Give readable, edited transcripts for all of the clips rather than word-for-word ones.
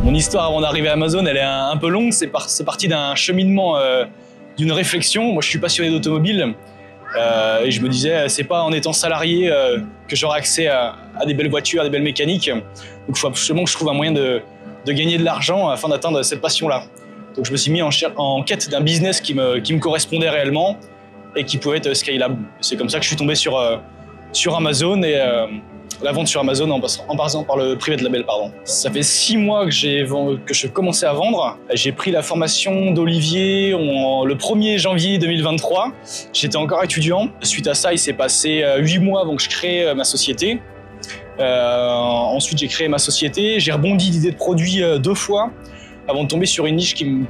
Mon histoire avant d'arriver à Amazon, elle est un peu longue. C'est parti d'un cheminement, d'une réflexion. Moi, je suis passionné d'automobile et je me disais, c'est pas en étant salarié que j'aurai accès à des belles voitures, à des belles mécaniques. Donc, il faut absolument que je trouve un moyen de gagner de l'argent afin d'atteindre cette passion-là. Donc, je me suis mis en quête d'un business qui me correspondait réellement et qui pouvait être scalable. C'est comme ça que je suis tombé sur Amazon et la vente sur Amazon en passant par le private label. Ça fait 6 mois que je commençais à vendre. J'ai pris la formation d'Olivier le 1er janvier 2023. J'étais encore étudiant. Suite à ça, il s'est passé 8 mois avant que je crée ma société. Ensuite, j'ai créé ma société. J'ai rebondi d'idées de produits 2 fois avant de tomber sur une niche qui me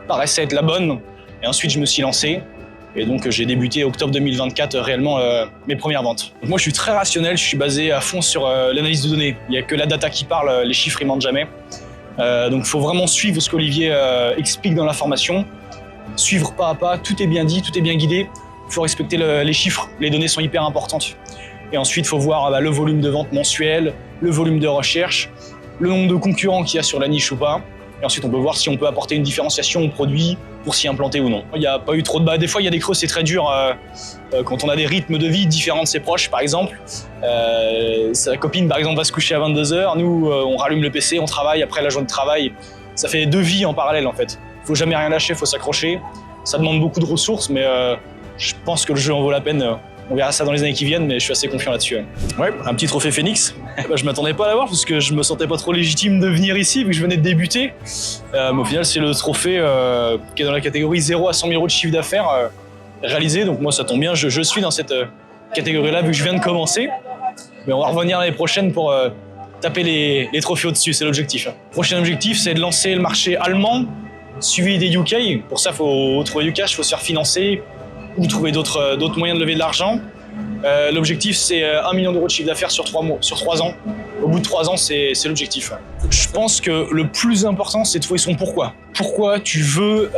paraissait être la bonne. Et ensuite, je me suis lancé. Et donc, j'ai débuté octobre 2024 réellement mes premières ventes. Donc, moi, je suis très rationnel, je suis basé à fond sur l'analyse de données. Il n'y a que la data qui parle, les chiffres, ils mentent jamais. Donc, il faut vraiment suivre ce qu'Olivier explique dans la formation. Suivre pas à pas, tout est bien dit, tout est bien guidé. Il faut respecter les chiffres, les données sont hyper importantes. Et ensuite, il faut voir le volume de vente mensuel, le volume de recherche, le nombre de concurrents qu'il y a sur la niche ou pas. Et ensuite, on peut voir si on peut apporter une différenciation au produit pour s'y implanter ou non. Il n'y a pas eu trop de bas. Des fois, il y a des creux, c'est très dur. Quand on a des rythmes de vie différents de ses proches, par exemple. Sa copine, par exemple, va se coucher à 22h. Nous, on rallume le PC, on travaille. Après la journée de travail, ça fait 2 vies en parallèle, en fait. Il ne faut jamais rien lâcher, il faut s'accrocher. Ça demande beaucoup de ressources, mais je pense que le jeu en vaut la peine. On verra ça dans les années qui viennent, mais je suis assez confiant là-dessus. Ouais, un petit trophée Phoenix. Je m'attendais pas à l'avoir parce que je me sentais pas trop légitime de venir ici vu que je venais de débuter. Mais au final, c'est le trophée qui est dans la catégorie 0 à 100 000 € de chiffre d'affaires réalisé. Donc moi, ça tombe bien, je suis dans cette catégorie-là vu que je viens de commencer. Mais on va revenir l'année prochaine pour taper les trophées au-dessus, c'est l'objectif. Prochain objectif, c'est de lancer le marché allemand, suivi des UK. Pour ça, il faut trouver du cash, il faut se faire financer ou trouver d'autres moyens de lever de l'argent. L'objectif, c'est 1 million € de chiffre d'affaires sur 3 ans. Au bout de 3 ans, c'est l'objectif. Je pense que le plus important, c'est de trouver son pourquoi. Pourquoi tu veux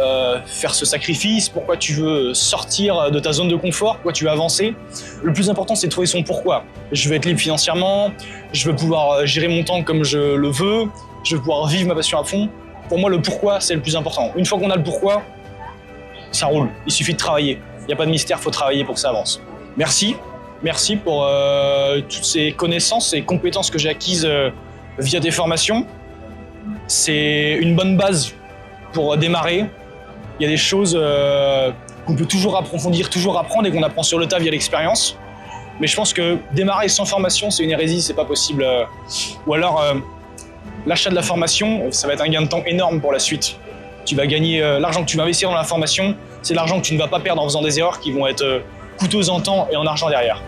faire ce sacrifice, pourquoi tu veux sortir de ta zone de confort, pourquoi tu veux avancer. Le plus important, c'est de trouver son pourquoi. Je veux être libre financièrement, je veux pouvoir gérer mon temps comme je le veux, je veux pouvoir vivre ma passion à fond. Pour moi, le pourquoi, c'est le plus important. Une fois qu'on a le pourquoi, ça roule. Il suffit de travailler. Il n'y a pas de mystère, il faut travailler pour que ça avance. Merci pour toutes ces connaissances et compétences que j'ai acquises via des formations. C'est une bonne base pour démarrer. Il y a des choses qu'on peut toujours approfondir, toujours apprendre et qu'on apprend sur le tas via l'expérience. Mais je pense que démarrer sans formation, c'est une hérésie, c'est pas possible. Ou alors, l'achat de la formation, ça va être un gain de temps énorme pour la suite. Tu vas gagner l'argent que tu vas investir dans la formation, c'est l'argent que tu ne vas pas perdre en faisant des erreurs qui vont être coûteuses en temps et en argent derrière.